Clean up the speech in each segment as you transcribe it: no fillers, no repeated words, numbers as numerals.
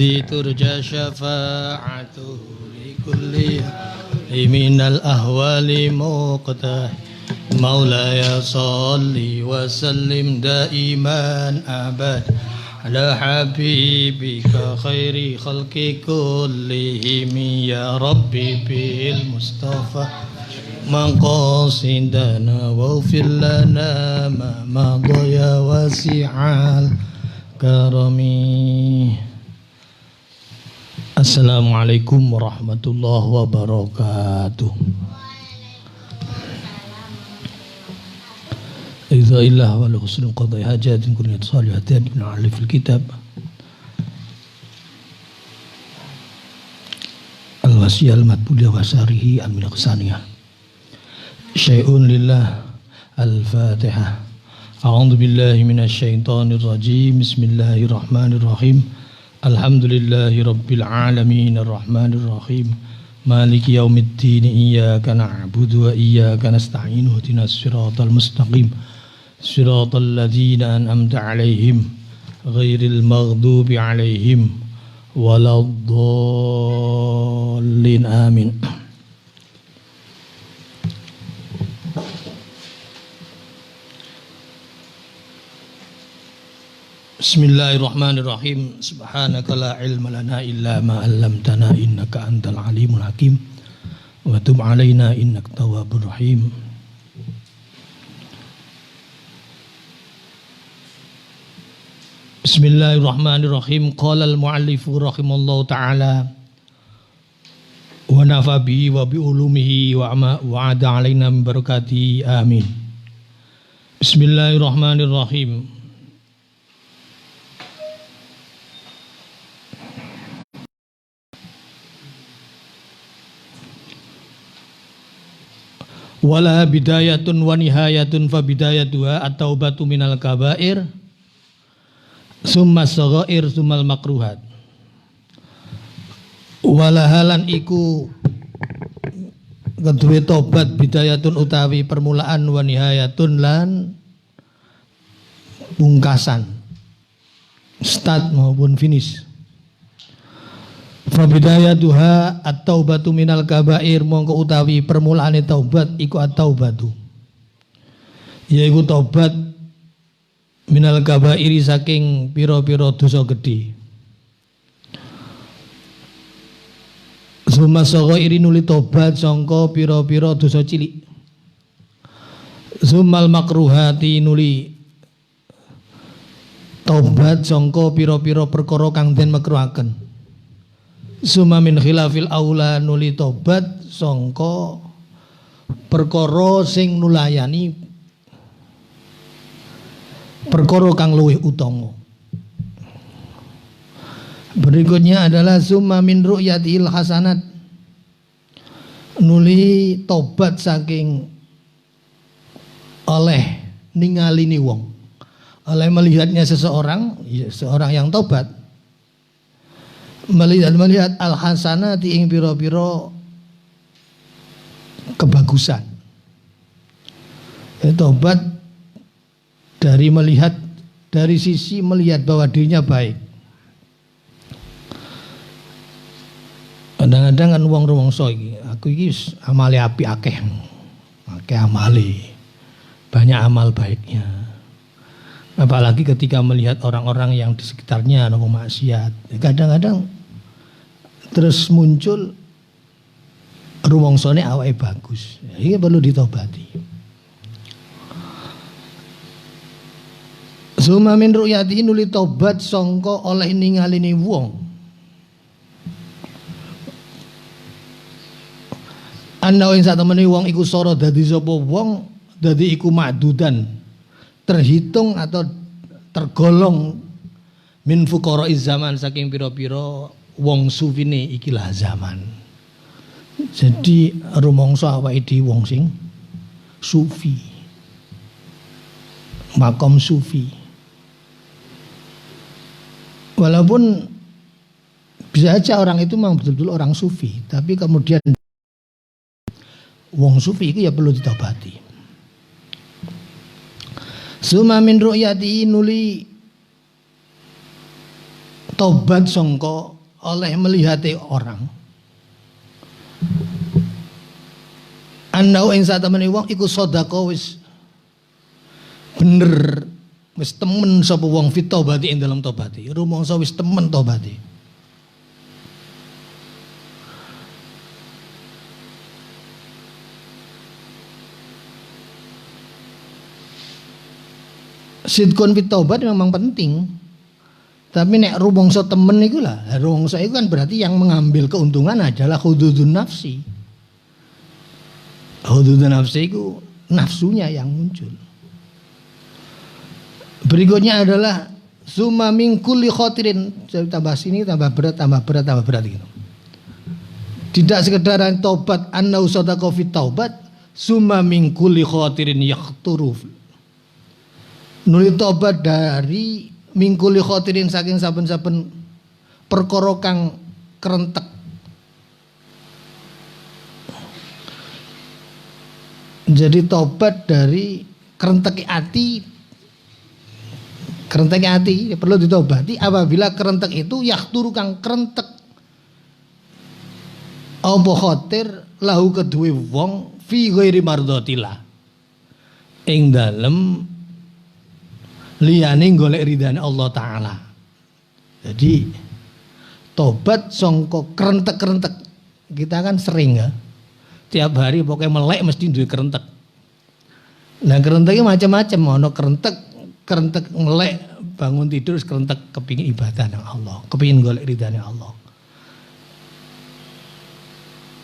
الذي ترجى شفاعته لكل من الأهوال مقتحم مولاي صل وسلم دائما أبدا على حبيبك خير خلق كلهم يا ربي بالمصطفى مقاصدنا واغفر لنا ما مضى يا واسع الكرم. Assalamualaikum warahmatullahi wabarakatuh. Idza illah wa husnul qada'i hajatin kulliyat salihatin ibn ali fil kitab al-wasiyah al-matbuliyah wa syarihi al-min qsaniyah syai'un lillah al-fatihah. A'udzu billahi minasy syaithanir rajim. Bismillahirrahmanirrahim. Alhamdulillahi rabbil alamin arrahmanir rahim maliki yaumiddin iyyaka na'budu wa iyyaka nasta'in ihdinas siratal mustaqim siratal ladzina an'amta 'alaihim ghairil maghdubi 'alaihim waladdallin amin. Bismillahirrahmanirrahim. Subhanaka la ilma lana illa ma 'allamtana innaka antal alimul hakim wa tub 'alaina innaka tawwabur rahim. Bismillahirrahmanirrahim. Qala al-mu'allifu rahimallahu ta'ala wa nafa bihi wa bi ulumihi wa wa'ada 'alaina min barakatihi amin. Bismillahirrahmanirrahim. Wala bidayatun wa nihayatun fa bidayatuha at-taubatu minal kabair summa saghair summal makruhat. Wala halan iku keduwe tobat bidayatun utawi permulaan wa nihayatun lan pungkasan start maupun finish. Fa bidayatuha at-taubatu minal kabair mongko utawi permulaane taubat iku at-taubatu yaiku taubat minal kabairi saking pira-pira dosa gedhe. Summa saghairi nuli taubat sangka pira-pira dosa cilik. Summal makruhati nuli taubat sangka pira-pira perkara kang den makruhaken. Summa min khilafil aula nuli tobat sangka perkara sing nulayani perkara kang luwih utama. Berikutnya adalah summa min ru'yatil hasanat nuli tobat saking oleh ningalini wong, oleh melihatnya seseorang, ya, seorang yang tobat melihat al-hasanati ing pira-pira kebagusan. Tobat dari melihat, dari sisi melihat bahwa dirinya baik. Kadang-kadang kan wong rumangsa iki, aku iki amale apik akeh amale. Banyak amal baiknya. Apalagi ketika melihat orang-orang yang di sekitarnya nopo maksiat. Kadang-kadang terus muncul rumongsone awake bagus. Ini perlu ditobati. Suma min ru'yati nuli tobat sangka oleh ningalini wong. Ana ing satemene wong iku sora dadi sapa wong, dadi iku ma'dudan. Terhitung atau tergolong min fuqara'iz zaman saking pira-pira wong sufine ikilah zaman. Jadi rumangsa awake dhewe wong sing sufi. Makom sufi. Walaupun bisa aja orang itu memang betul-betul orang sufi, tapi kemudian wong sufi itu ya perlu ditobati. Suma min ru'yati nuli tobat sangka oleh melihati orang. Annau ing satemene wong iku sedekah wis bener, wis temen sapa wong fit taubati ing dalam tobaté. Rumangsa wis temen tobaté. Sidkon fit taubat memang penting. Tapi nek rumangsa temen iku lah, rumangsa iku kan berarti yang mengambil keuntungan adalah hududun nafsi. Hududun nafsi itu nafsunya yang muncul. Berikutnya adalah summa min kulli khatirin. Saya tambah sini tambah berat gitu. Tidak sekedar taubat annau sadaqa fit taubat, summa min kulli khatirin yaqturu. Nuli tobat dari mingkuli khotirin saking saben-saben perkara kang kerentek. Jadi tobat dari kerentek hati. Kerentek hati perlu ditobati apabila kerentek itu yakturu kang kerentek. Apa khotir lahu kedue wong fi ghairi mardhatillah. Ing dalem liyane golek ridane Allah Ta'ala. Jadi tobat songko kerentek-kerentek. Kita kan sering ya, tiap hari pokoknya melek mesti duwe kerentek. Nah kerenteknya macam-macam. Ono kerentek melek bangun tidur kerentek kepingin ibadah nang Allah, kepingin golek ridane Allah.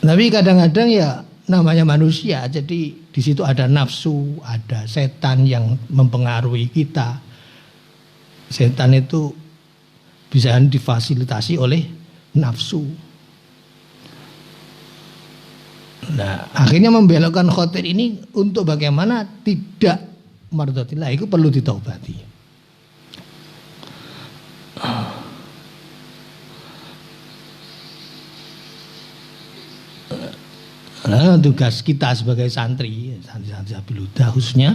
Tapi kadang-kadang ya namanya manusia, jadi di situ ada nafsu, ada setan yang mempengaruhi kita. Setan itu bisa difasilitasi oleh nafsu. Nah, akhirnya membelokkan khotir ini untuk bagaimana tidak mardhatillah itu perlu ditaubati. Nah, tugas kita sebagai santri Sabiludah khususnya,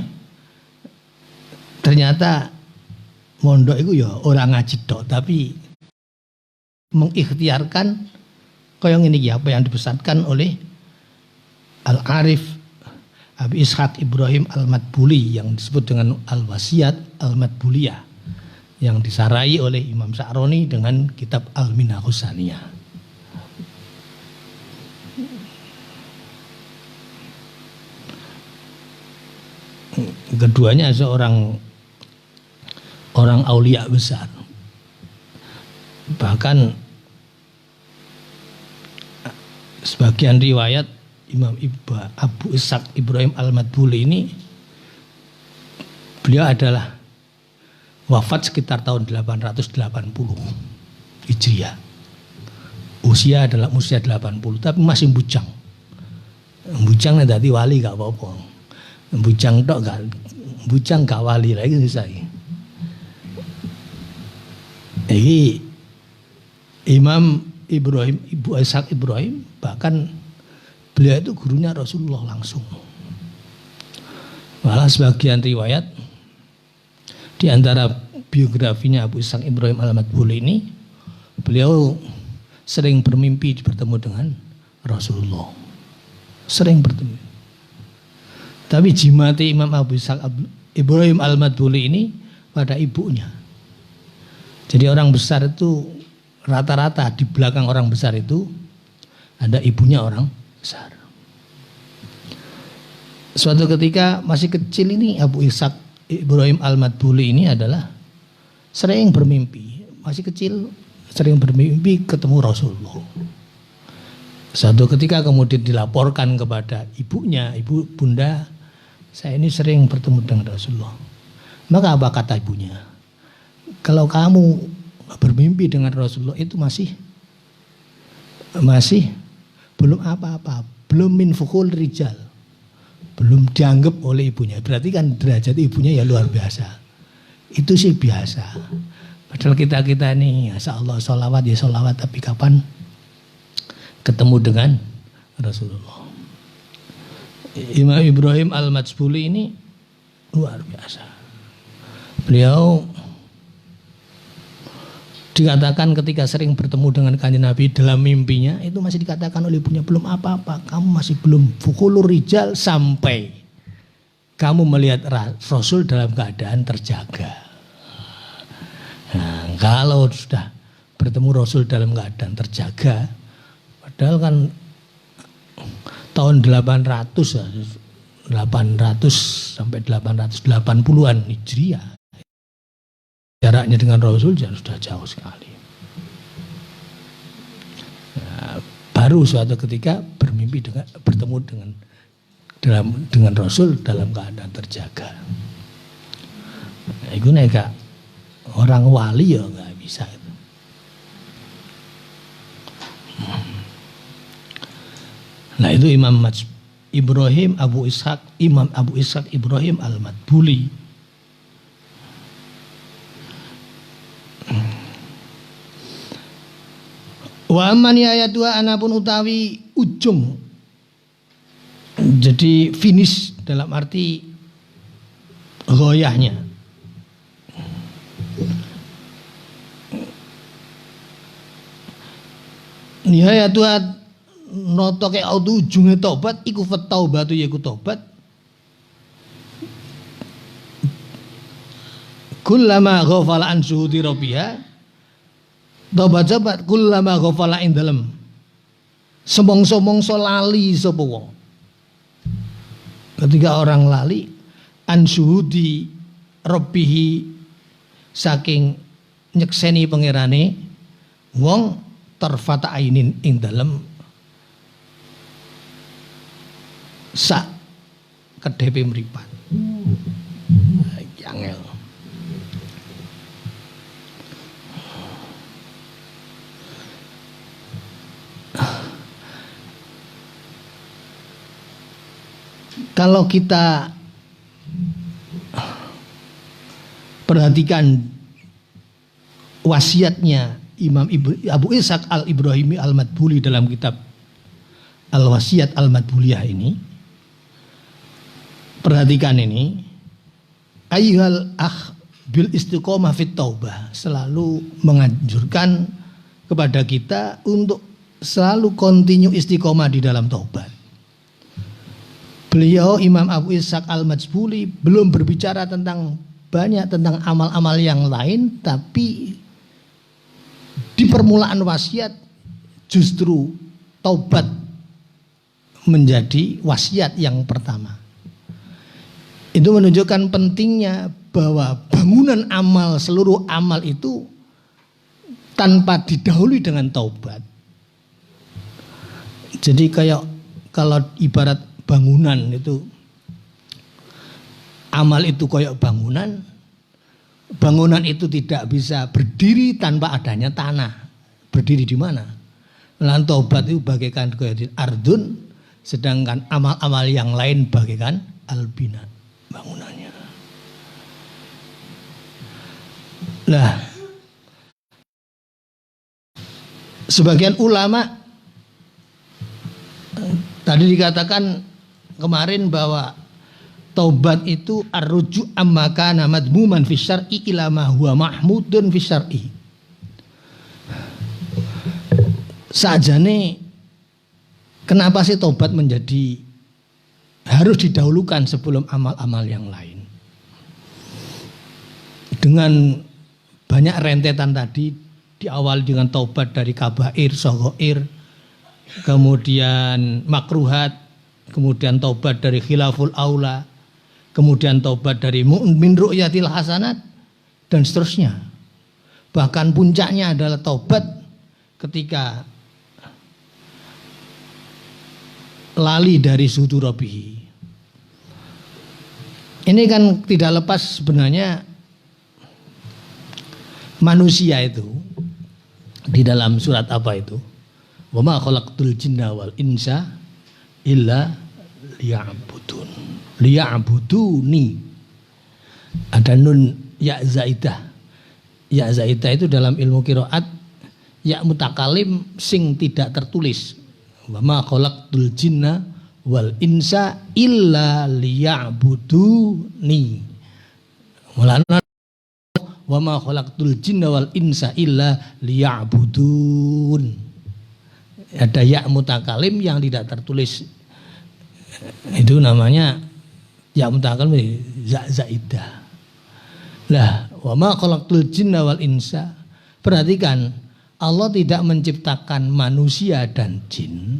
ternyata mondok itu ya orang ngaji tok, tapi mengikhtiarkan kaya ngene iki apa yang dipesankan oleh Al-Arif Abi Ishaq Ibrahim Al-Madbuli yang disebut dengan Al-Wasiyat Al-Madbuliyah yang disarai oleh Imam Sa'roni dengan kitab Al-Minah Husaniyah. Keduanya seorang orang aulia besar. Bahkan sebagian riwayat Imam Abu Ishaq Ibrahim Al-Madbuli ini beliau adalah wafat sekitar tahun 880 Hijriah. Usia adalah usia 80 tapi masih bujang. Bujang dadi wali gak apa-apa. Bujang tok gak, bujang gak wali lagi susah. Ini Imam Ibrahim, Ibu Ishaq Ibrahim, bahkan beliau itu gurunya Rasulullah langsung. Malah sebagian riwayat di antara biografinya Abu Ishaq Ibrahim Al-Madbuli ini, beliau sering bermimpi bertemu dengan Rasulullah. Sering bertemu. Tapi jimati Imam Abu Ishaq Ibrahim Al-Madbuli ini pada ibunya. Jadi orang besar itu rata-rata di belakang orang besar itu ada ibunya orang besar. Suatu ketika masih kecil ini Abu Ishaq Ibrahim Al-Madbuli ini adalah sering bermimpi. Masih kecil sering bermimpi ketemu Rasulullah. Suatu ketika kemudian dilaporkan kepada ibunya, ibu bunda, saya ini sering bertemu dengan Rasulullah. Maka apa kata ibunya? Kalau kamu bermimpi dengan Rasulullah itu masih belum apa-apa, belum min fukhul rijal, belum dianggap oleh ibunya. Berarti kan derajat ibunya ya luar biasa. Itu sih biasa. Padahal kita nih, insya Allah sholawat ya sholawat, tapi kapan ketemu dengan Rasulullah? Imam Ibrahim Al-Madbuli ini luar biasa. Beliau dikatakan ketika sering bertemu dengan Kanjeng Nabi dalam mimpinya, itu masih dikatakan oleh ibunya, belum apa-apa, kamu masih belum fukulur rijal sampai kamu melihat Rasul dalam keadaan terjaga. Nah, kalau sudah bertemu Rasul dalam keadaan terjaga, padahal kan tahun 800 sampai 880-an Hijriah. Jaraknya dengan Rasul sudah jauh sekali. Nah, baru suatu ketika bertemu dengan Rasul dalam keadaan terjaga. Nah, itu nek orang wali ya nggak bisa. Nah itu Imam Ibrahim Imam Abu Ishaq Ibrahim Al-Madbuli. Wa amani ayat 2 anapun utawi ujung. Jadi finish dalam arti ghoyahnya. Nihayat noto ke auto ujungnya tobat iku fataubatu yaiku tobat kullama ghafala an syuhudi rabbiha tobat kullama ghafala ing dalem semongso lali sapa wong ketika orang lali an syuhudi rabbihi saking nyekseni pangerane wong tarfata ainin ing dalem sak kedhepe mripat. Angel. Kalau kita perhatikan wasiatnya Imam Abu Ishaq Al-Ibrahimi Al-Madbuli dalam kitab Al-Wasiyat Al-Madbuliyah ini, perhatikan ini, ayyuhal akh bil istiqomah fit taubah, selalu menganjurkan kepada kita untuk selalu continue istiqomah di dalam taubat. Beliau Imam Abu Ishaq Al-Madbuli belum berbicara banyak tentang amal-amal yang lain, tapi di permulaan wasiat justru taubat menjadi wasiat yang pertama. Itu menunjukkan pentingnya bahwa bangunan amal, seluruh amal itu tanpa didahului dengan taubat. Jadi kayak kalau ibarat bangunan itu, amal itu kayak bangunan. Bangunan itu tidak bisa berdiri tanpa adanya tanah. Berdiri di mana? Lan taubat itu bagaikan ardun, sedangkan amal-amal yang lain bagaikan albina, bangunannya. Nah, sebagian ulama tadi dikatakan kemarin bahwa taubat itu arruju amma kana madmuman fi syar'i ila ma huwa mahmudun fi syar'i. Sajane kenapa sih taubat menjadi harus didahulukan sebelum amal-amal yang lain? Dengan banyak rentetan tadi, diawali dengan taubat dari kabair, saghair, kemudian makruhat, kemudian taubat dari khilaful aula, kemudian taubat dari min ru'yatil hasanat, dan seterusnya. Bahkan puncaknya adalah taubat ketika lali dari sudu rabbihi. Ini kan tidak lepas sebenarnya manusia itu di dalam surat apa itu? Wa ma khalaqtul jinna wal insa illa liya'budun. Liya'buduni. Ada nun ya zaidah. Ya zaidah itu dalam ilmu qiraat ya mutakalim sing tidak tertulis. Wa ma khalaqtul jinna wal insa illa liya'buduni. Mulane wa ma khalaqtul jinna wal insa illa liya'budun. Ada ya mutakalim yang tidak tertulis, itu namanya ya mutakalim zaidah. Lah, wa ma khalaqtul jinna wal insa. Perhatikan, Allah tidak menciptakan manusia dan jin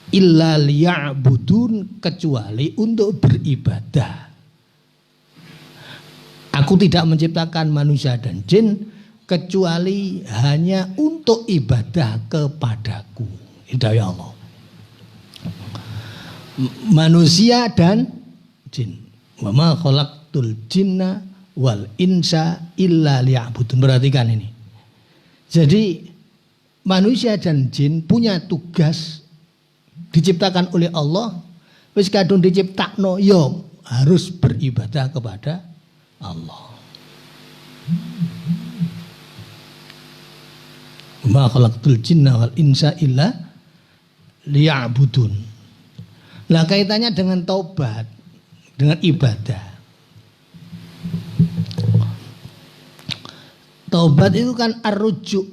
illa liya'budun, kecuali untuk beribadah. Aku tidak menciptakan manusia dan jin kecuali hanya untuk ibadah kepadaku. Hidayah Allah. Manusia dan jin. Wa ma khalaqtul jinna wal insa illa liya'budun. Perhatikan ini. Jadi manusia dan jin punya tugas diciptakan oleh Allah, wis kadung diciptakno yo harus beribadah kepada Allah. Ma khalaqtul jinna wal insa illa liya'budun. Lah kaitannya dengan taubat, dengan ibadah. Taubat itu kan ar-rujuk.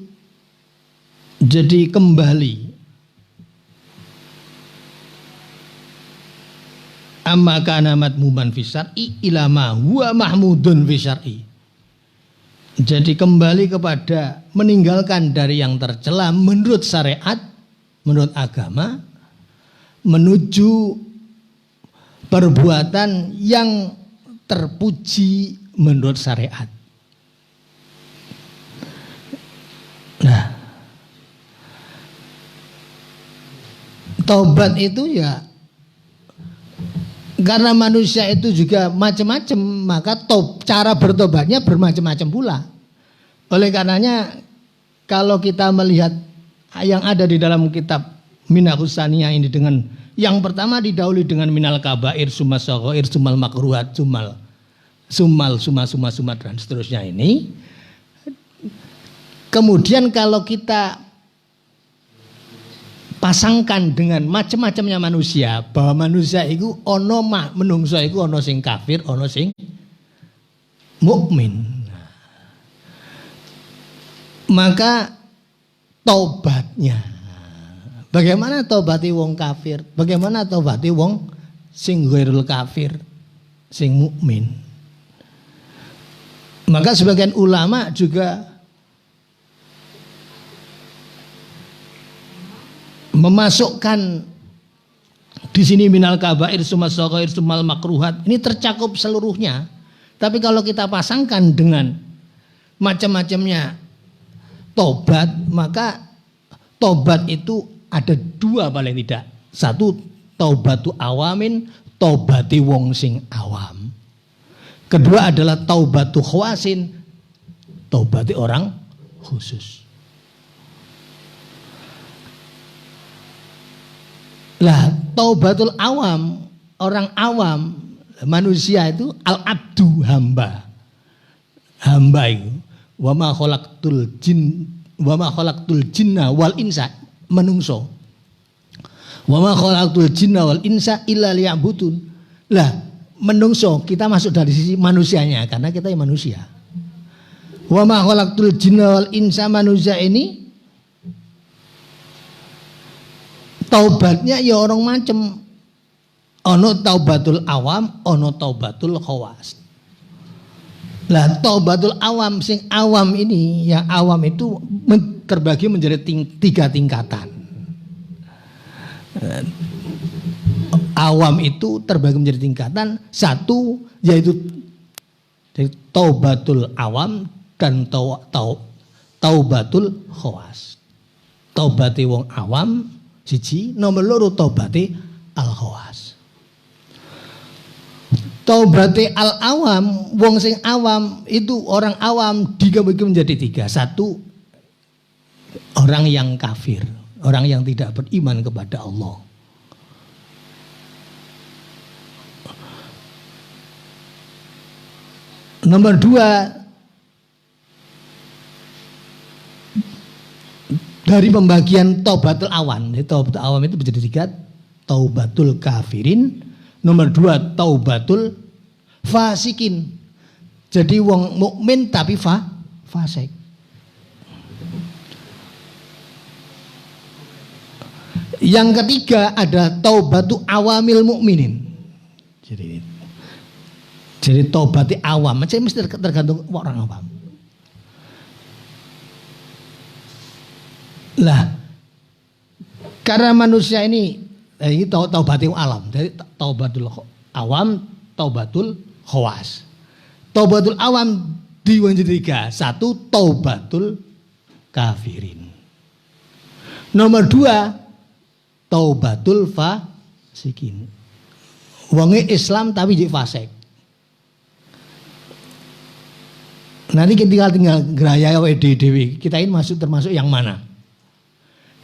Jadi kembali. Amma kana madmuman fi syar'i ila ma huwa mahmudun fi syar'i. Jadi kembali kepada meninggalkan dari yang tercela menurut syariat, menurut agama, menuju perbuatan yang terpuji menurut syariat. Nah, taubat itu ya karena manusia itu juga macam-macam, maka cara bertobatnya bermacam-macam pula. Oleh karenanya kalau kita melihat yang ada di dalam kitab Minahus Saniyah ini, dengan yang pertama didahului dengan minal kabair, summa saghair, sumal makruhat, sumal dan seterusnya ini. Kemudian kalau kita pasangkan dengan macam-macamnya manusia, bahwa manusia itu ono menungso itu ono sing kafir, ono sing mukmin. Maka taubatnya, bagaimana taubati wong kafir? Bagaimana taubati wong sing ghairul kafir, sing mukmin? Maka sebagian ulama juga memasukkan di sini minal kabair, sumas saghair, sumal makruhat, ini tercakup seluruhnya. Tapi kalau kita pasangkan dengan macam-macamnya tobat, maka tobat itu ada dua paling tidak. Satu, taubatu awamin, taubati wong sing awam. Kedua adalah taubatu khawasin, taubati orang khusus. Lah, taubatul awam, orang awam, manusia itu al-abdu, hamba. Hamba itu wa ma khalaqtul jinna wal insa, menungso. Wa ma khalaqtul jinna wal insa illa liya'budun. Lah, menungso kita masuk dari sisi manusianya karena kita yang manusia. Wa ma khalaqtul jinna wal insa, manusia ini taubatnya ya orang macam. Ono taubatul awam, ono taubatul khawas. Lah taubatul awam, sing awam ini, yang awam itu terbagi menjadi tiga tingkatan. Awam itu terbagi menjadi tingkatan. Satu yaitu taubatul awam dan taubatul khawas. Taubati wong awam siji, nomor loro taubati al khawas. Taubati al awam, wong sing awam itu, orang awam dibagi menjadi tiga. Satu, orang yang kafir, orang yang tidak beriman kepada Allah. Nomor dua, dari pembagian taubatul awam. Taubatul awam itu menjadi tiga, taubatul kafirin. Nomor dua, taubatul fasikin. Jadi wong mukmin tapi fasik. Yang ketiga ada taubatu awamil mukminin. Jadi taubati awam, macam mesti tergantung orang awam. Lah, karena manusia ini taubati alam, jadi taubatul awam, taubatul khawas. Taubatul awam diwanjiri tiga. Satu, taubatul kafirin. Nomor dua, taubatul fasikin. Wonge Islam tapi jadi fasik. Nanti kita tinggal geraya dewi. Kita ini termasuk yang mana?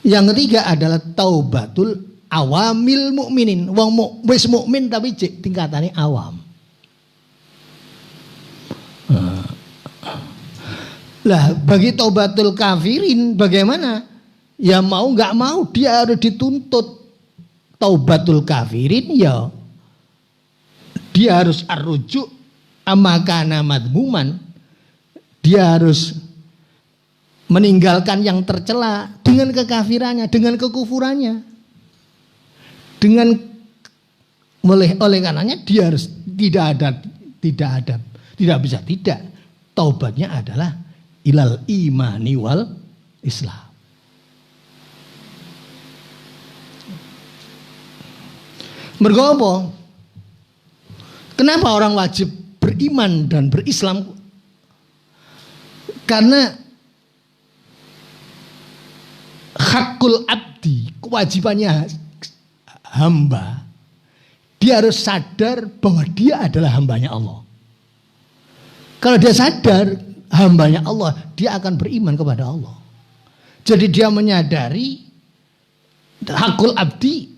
Yang ketiga adalah taubatul awamil mukminin. Wong wis mukmin tapi tingkatannya awam. Lah bagi taubatul kafirin bagaimana? Ya mau nggak mau dia harus dituntut. Taubatul kafirin ya dia harus arrujuk amakana madmuman. Dia harus meninggalkan yang tercela dengan kekafirannya, dengan kekufurannya. Oleh karenanya dia harus tidak bisa tidak. Taubatnya adalah ilal imani wal Islam. Mergo apa? Kenapa orang wajib beriman dan berislam? Karena hakul abdi, kewajibannya hamba, dia harus sadar bahwa dia adalah hambanya Allah. Kalau dia sadar hambanya Allah, dia akan beriman kepada Allah. Jadi dia menyadari hakul abdi,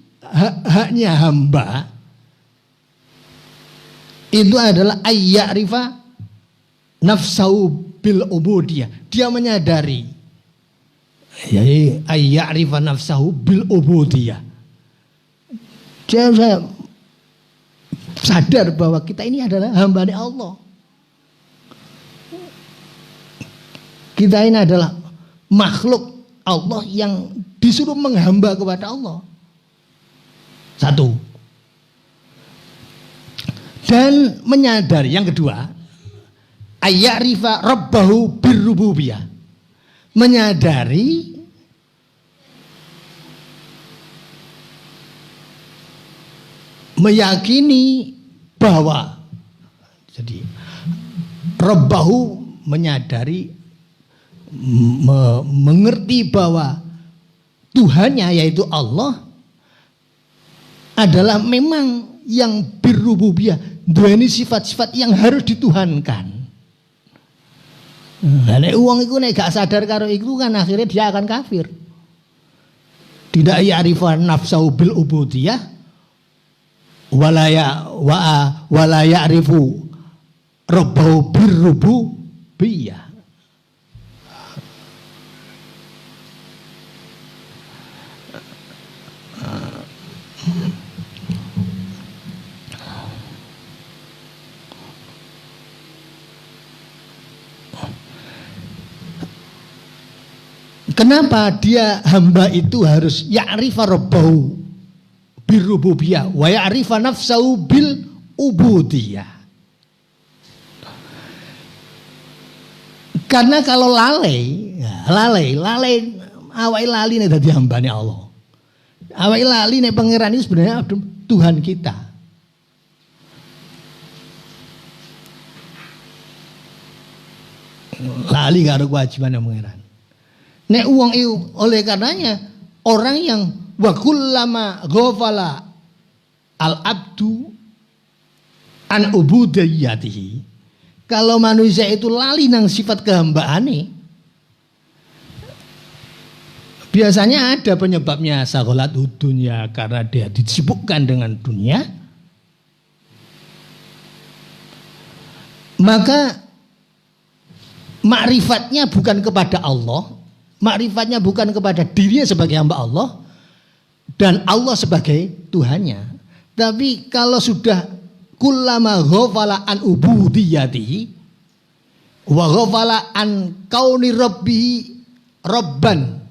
haknya hamba itu adalah ayya'rifa nafsahu bil ubudiyah. Dia menyadari ayya'rifa nafsahu bil ubudiyah. Saya sadar bahwa kita ini adalah hamba-Nya Allah. Kita ini adalah makhluk Allah yang disuruh menghamba kepada Allah. Satu. Dan menyadari yang kedua, ayya'rifa rabbahu birrububiyah. Menyadari meyakini bahwa jadi rabbahu menyadari mengerti bahwa Tuhannya yaitu Allah adalah memang yang birrububiyah, duweni sifat-sifat yang harus dituhankan. Nah, nek wong iku nek gak sadar karo iku kan akhirnya dia akan kafir. Tidak ya'rifa nafsahu bil ubudiyah wala ya'rifu rabbahu birrububiyah. Kenapa dia hamba itu harus ya'rifa rabbahu birrububiyah wa ya'rifa nafsahu bil ubudiyah? Karena kalau lalai awake lali nek dadi hambane Allah. Awake lali nek pangeran itu sebenarnya Tuhan kita. Lali karo kewajiban pangeran. Nek uang itu oleh karenanya orang yang wa kullama ghafala al abdu an ubudiyatihi. Kalau manusia itu lali nang sifat kehambaane, biasanya ada penyebabnya sagholat dunya karena dia disibukkan dengan dunia. Maka makrifatnya bukan kepada Allah. Makrifatnya bukan kepada dirinya sebagai hamba Allah dan Allah sebagai Tuhannya. Tapi kalau sudah kullama ghafala an ubudiyati, Wa ghafala an kauni rabbihi rabban.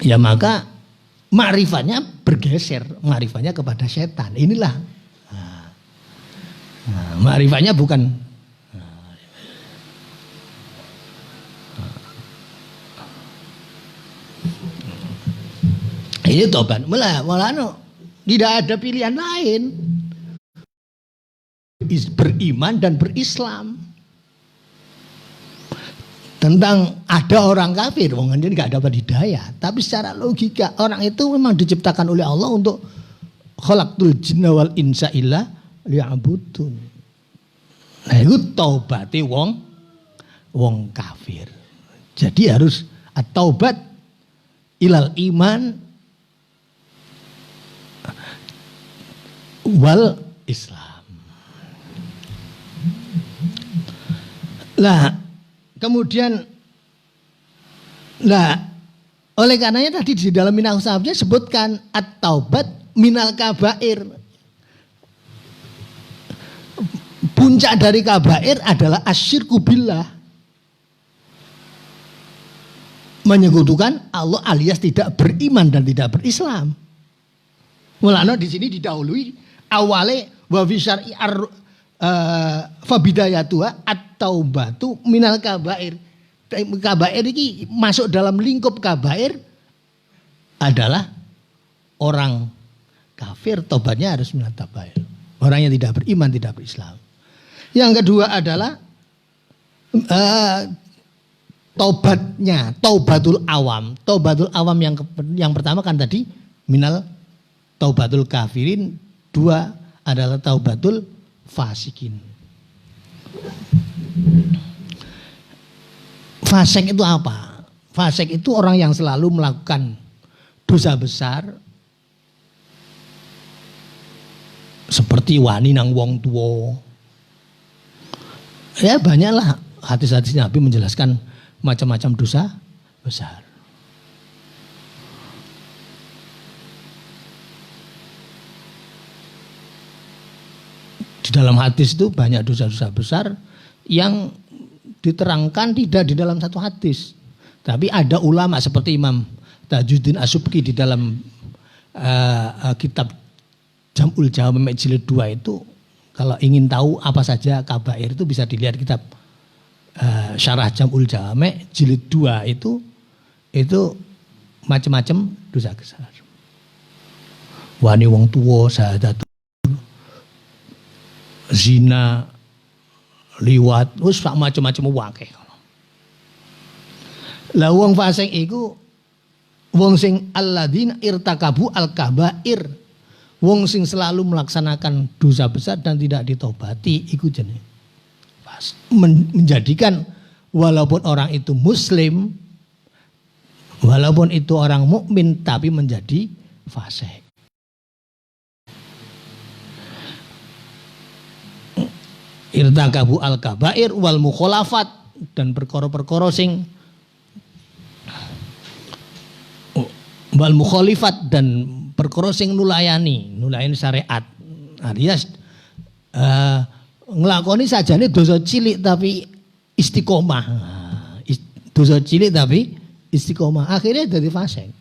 Ya maka ma'rifatnya bergeser, ma'rifatnya kepada setan. Inilah. Ma'rifatnya bukan. Ini tobat. Malah tidak ada pilihan lain. Beriman dan berislam. Tentang ada orang kafir, wong ini nggak dapat hidayah. Tapi secara logika orang itu memang diciptakan oleh Allah untuk khalaqtul jinna wal insa illa liya'budun. Nah itu taubate wong kafir. Jadi harus at-taubat ilal iman wal Islam. Lah kemudian oleh karenanya tadi di dalam minal sahabnya sebutkan at-taubat minal kabair. Puncak dari kabair adalah asyirku billah. Menyekutukan Allah alias tidak beriman dan tidak berislam. Mulanya di sini didahului awale wa fi syar'i fa bidayatuha at-taubatu minal kabair. Kabair ini masuk dalam lingkup kabair adalah orang kafir, tobatnya harus minal kabair. Orang yang tidak beriman, tidak berislam. Yang kedua adalah taubatnya, taubatul awam. Taubatul awam yang pertama kan tadi minal taubatul kafirin, dua adalah taubatul fasikin. Fasik itu apa? Fasik itu orang yang selalu melakukan dosa besar seperti wani nang wong tuwa. Ya banyaklah hadis-hadis Nabi menjelaskan macam-macam dosa besar. Di dalam hadis itu banyak dosa-dosa besar yang diterangkan tidak di dalam satu hadis. Tapi ada ulama seperti Imam Tajuddin As-Subki di dalam kitab Jam'ul Jawami' jilid 2 itu, kalau ingin tahu apa saja kabair itu bisa dilihat kitab Syarah Jam'ul Jawami' jilid 2 itu macam-macam dosa besar. Wani wong tuwa, syahadat, zina, liwat, wis macam-macam wae. Lah wong fasik iku wong sing alladzina irtakabu al-kabair. Wong sing selalu melaksanakan dosa besar dan tidak ditobati iku jenenge menjadikan walaupun orang itu muslim, walaupun itu orang mukmin tapi menjadi fasik. Irtakabu al-kabair wal mukhalafat, dan perkara-perkara sing wal mukhalifat, dan perkara sing nulayani syariat. Alias nglakoni sajane dosa cilik tapi istiqomah. Dosa cilik tapi istiqomah, akhirnya jadi fasik.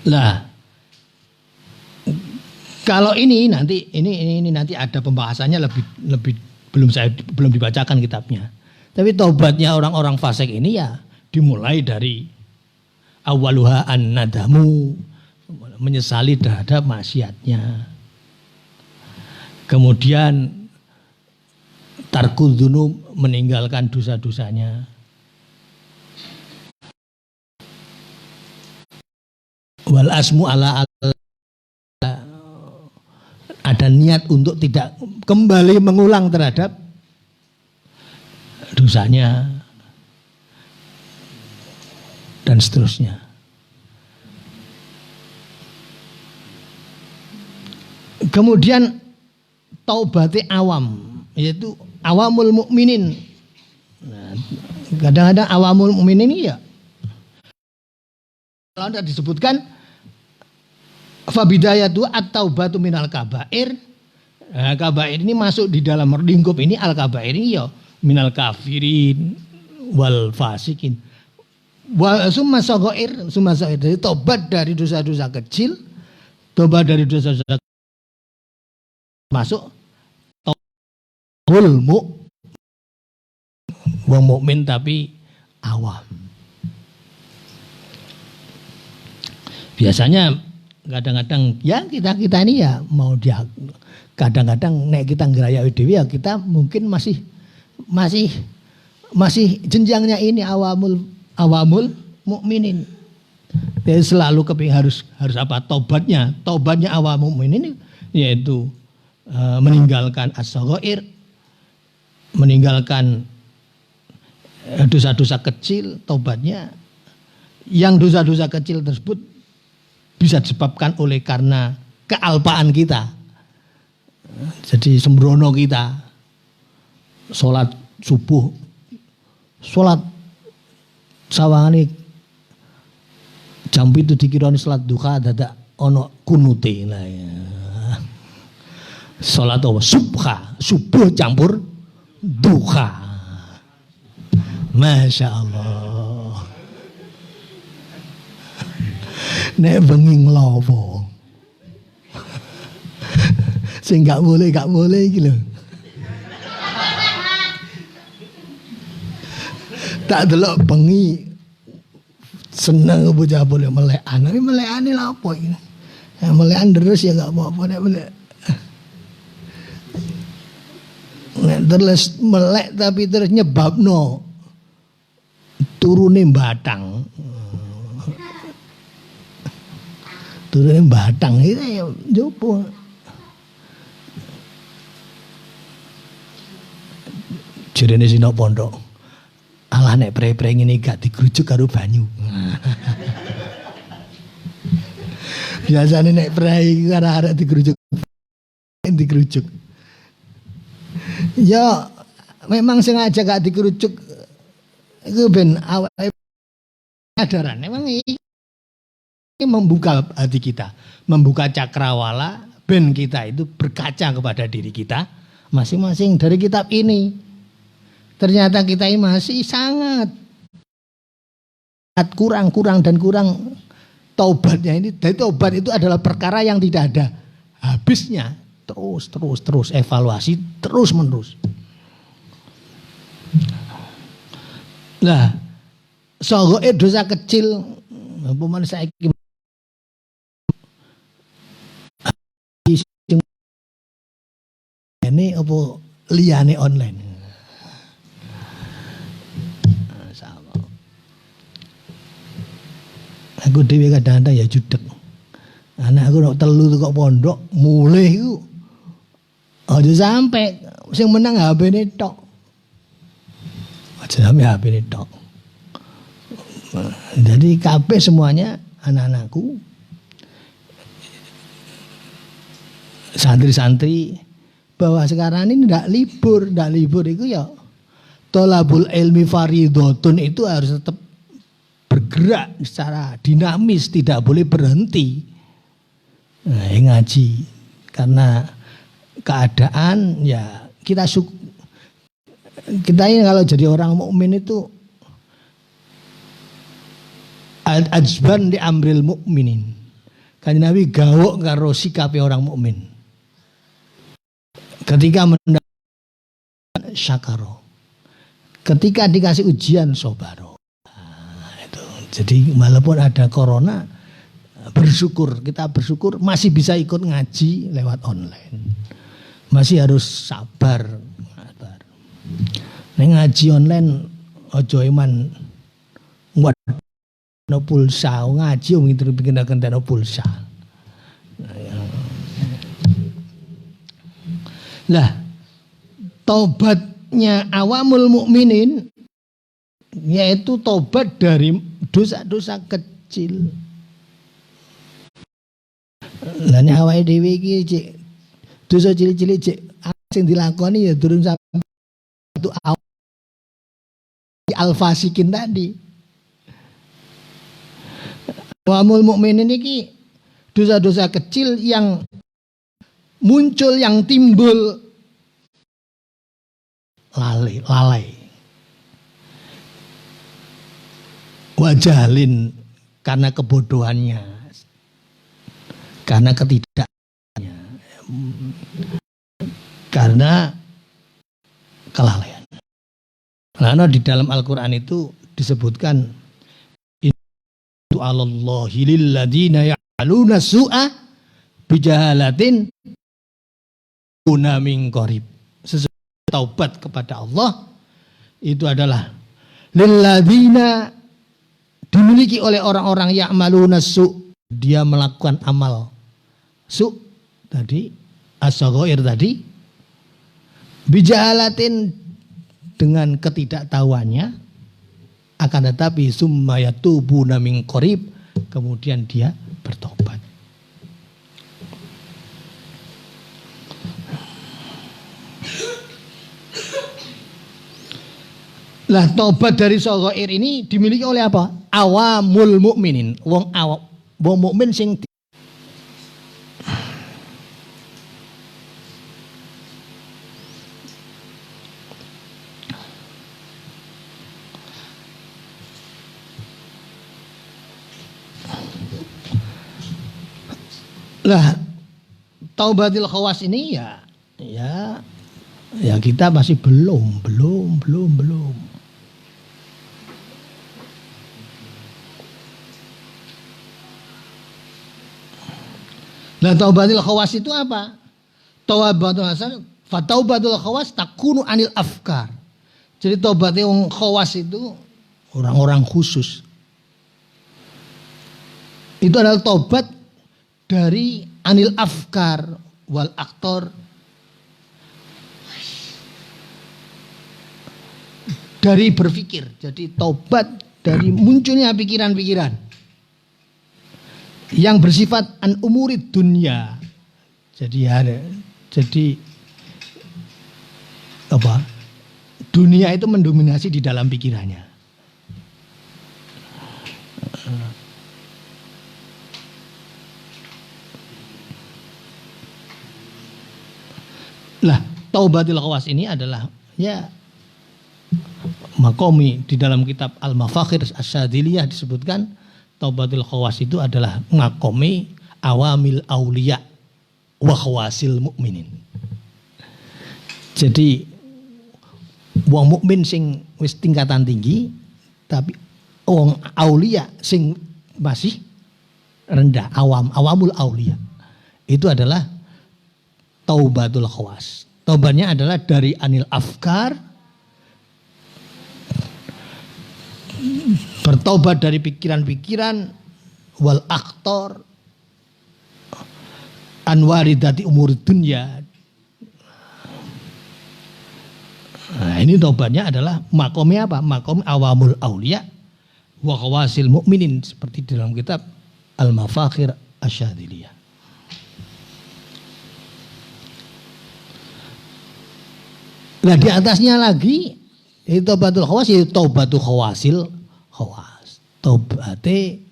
Lah kalau ini nanti ada pembahasannya lebih belum dibacakan kitabnya. Tapi taubatnya orang-orang fasik ini ya dimulai dari awaluha an-nadamu, menyesali terhadap maksiatnya. Kemudian tarkul dzunub, meninggalkan dosa-dosanya. Wal asmu ala ada niat untuk tidak kembali mengulang terhadap dosanya dan seterusnya. Kemudian taubati awam, yaitu awamul mukminin. Nah, kadang-kadang awamul mukminin ini ya kalau tidak disebutkan Fabidayatu at-taubatu minal kabair. Nah, kabair ini masuk di dalam lingkup ini, al kabair ini ya minal kafirin wal fasikin. Wa summa saghair, jadi tobat dari dosa-dosa kecil, tobat dari dosa-dosa masuk tobul wong mukmin tapi awam. Biasanya kadang-kadang ya kita ini ya mau dia kadang-kadang nek kita ngerayai dewi ya kita mungkin masih jenjangnya ini awamul mukminin. Dia selalu keping harus apa tobatnya awamul mukminin yaitu meninggalkan as-saghair, meninggalkan dosa-dosa kecil, tobatnya yang dosa-dosa kecil tersebut bisa disebabkan oleh karena kealpaan kita. Jadi sembrono kita. Salat subuh, salat sawangane jam itu dikirani salat duha dadak ana kunute lah ya. Salat subuh campur duha. Masya Allah. Nek bengi nglopo. Sing gak boleh iki lho. Tak delok bengi seneng bocah boleh melekan. Tapi melekane lha apa iki? Ya melekan terus ya gak apa-apa nek melek. Nek terus melek tapi terus nyebabno turune batang. Turune batang itu ya jopo. Jerene sina pondok. Alah nek pre-pre ngene gak digrujuk karo banyu. Biasane nek pre karo arek digrujuk. Ya memang sengaja gak digrujuk iku ben awake sadaran. Memang ini membuka hati kita, membuka cakrawala ben kita itu berkaca kepada diri kita masing-masing dari kitab ini. Ternyata kita ini masih sangat kurang taubatnya ini. Dari taubat itu adalah perkara yang tidak ada habisnya. Terus evaluasi terus menerus. Lah, sogoe dosa kecil, umpamane saiki ini apa liyane online. Aku dhewe kadang-kadang ya judeg. Anak aku nek telu kok pondok mulih iku. Aja sampe sing menang HP-ne tok. Aja sampe HP-ne tok. Jadi kabeh semuanya anak-anakku santri-santri bahwa sekarang ini ndak libur itu ya tolabul ilmi faridotun itu harus tetap bergerak secara dinamis, tidak boleh berhenti. Nah, ngaji karena keadaan ya kita ini kalau jadi orang mukmin itu ajban di amril mukminin. Kan Nabi gawok karo sikape orang mukmin. Ketika mendapat syakaro. Ketika dikasih ujian sobaro. Jadi walaupun ada corona kita bersyukur masih bisa ikut ngaji lewat online. Masih harus sabar. Nek ngaji online aja iman no pulsa ngaji wong itu bikin pulsa. Lah taubatnya awamul mukminin yaitu tobat dari dosa-dosa kecil. Lah nek awake dhewe iki cek dosa cilik-cilik cek sing dilakoni ya durung sampai itu al-fasikin tadi. Wamul mukminin iki dosa-dosa kecil yang muncul, yang timbul lalai. Wajalin karena kebodohannya, karena ketidaknya, karena kelalaian. Karena di dalam Al-Quran itu disebutkan itu Allahi lilladzina ya'maluna su'a bijahalatin una min qarib. Sesungguhnya taubat kepada Allah itu adalah lilladzina, dimiliki oleh orang-orang ya'maluna su', dia melakukan amal su' tadi, as-saghair tadi, bijahalatin dengan ketidaktahuannya, akan tetapi summa yatubuna min qarib, kemudian dia bertobat. Lah tobat dari saghair ini dimiliki oleh apa? Awamul mukminin, wong mukmin sing lah taubatil khawas ini ya kita masih belum. Nah, taubatil khawas itu apa? Taubatul hasan, fataubatul khawas takunu anil afkar. Jadi taubatil khawas itu orang-orang khusus. Itu adalah taubat dari anil afkar wal aktor, dari berpikir. Jadi taubat dari munculnya pikiran-pikiran yang bersifat an umurid dunia. Jadi apa? Dunia itu mendominasi di dalam pikirannya. Lah, taubatil khawas ini adalah makomi di dalam kitab Al-Mafakhir Asy-Syadziliyah disebutkan taubatil khawas itu adalah makomi awamil auliya wa khawasil mukminin. Jadi wong mukmin sing wis tingkatan tinggi, tapi wong aulia sing masih rendah, awamul aulia. Itu adalah taubatul khawas. Taubatnya adalah dari anil afkar, bertaubat dari pikiran-pikiran, wal aktor, anwaridati umur dunia. Nah, ini taubatnya adalah makomnya apa? Makom awamul aulia wa khawasil mukminin, seperti dalam kitab Al-Mafakhir Asy-Syadziliyah. Nah, di atasnya lagi itu taubatul khawas, yaitu taubatul khawasil khawas. Taubate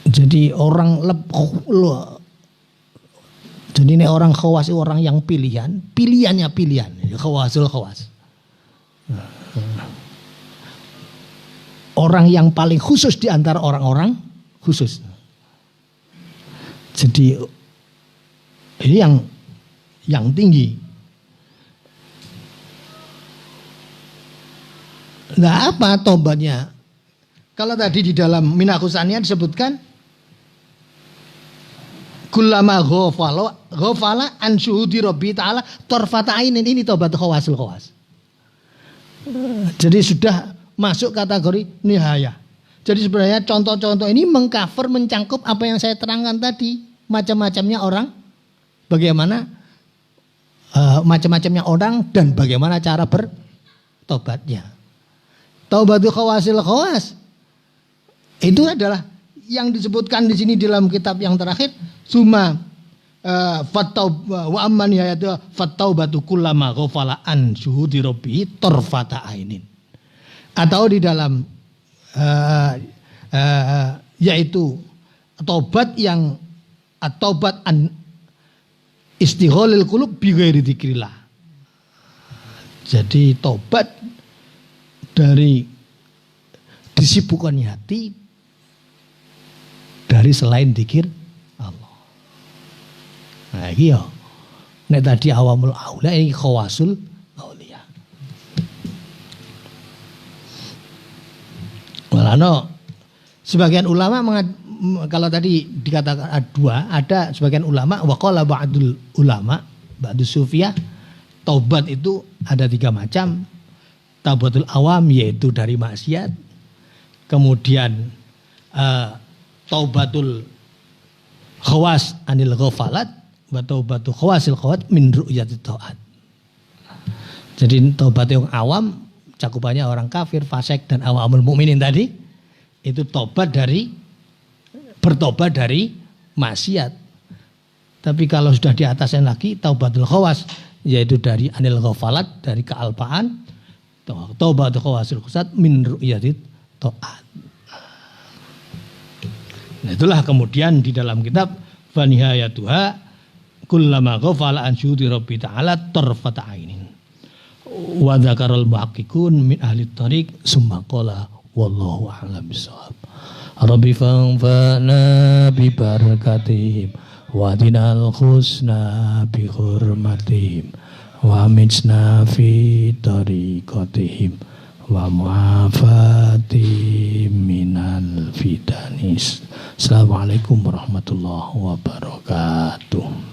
jadi orang jadi ini orang khawas itu orang yang pilihannya pilihan, khawasul khawas. Orang yang paling khusus di antara orang-orang khusus. Jadi ini yang tinggi. Nah, apa tobatnya? Kalau tadi di dalam Minakusania disebutkan kullama ghafala an syuhudi rabbi ta'ala tarfata ainin, ini tobat khawasul khawas. Jadi sudah masuk kategori nihaya. Jadi sebenarnya contoh-contoh ini mengcover, mencangkup apa yang saya terangkan tadi, macam-macamnya orang, bagaimana macam-macamnya orang dan bagaimana cara bertobatnya. Taubatul khawasil khawas itu adalah yang disebutkan di sini dalam kitab yang terakhir, summa wa amman yaitu fattaubatu kullama ghafala an syuhudi rabbi tarfata ainin. Atau di dalam yaitu Tobat yang at-taubat an istighalil qulub bi ghairi dzikrillah. Jadi tobat dari disibukkannya hati dari selain zikir Allah. Nah iki yo. Nek tadi awamul aula ini khawasul aulia. Walano sebagian ulama kalau tadi dikatakan ada sebagian ulama waqala ba'dul ulama ba'dus sufiyah taubat itu ada 3 macam. Taubatul awam yaitu dari maksiat. Kemudian taubatul khawas anil ghafalat wa taubatul khawasil khawat min ru'yatit ta'at. Jadi taubat yang awam cakupannya orang kafir, fasik dan awamul mukminin tadi itu bertobat dari maksiat. Tapi kalau sudah di atasnya lagi taubatul khawas yaitu dari anil ghafalat, dari kealpaan. Taubatul khawasil khusat min ru'yatit ta'at. Nah itulah kemudian di dalam kitab Fanihayatuha kullama ghafala an syuhudi rabbi ta'ala tarfata ainin wa dzakaral muhaqqiqun min ahli thariq summa qala wallahu a'lam bissawab. Rabbi fanfa'na bi barakatihim wa dinal husna bi hurmatihim wa mijna fi tariqatihim wa mu'afati minal fidanis. Assalamualaikum warahmatullahi wabarakatuh.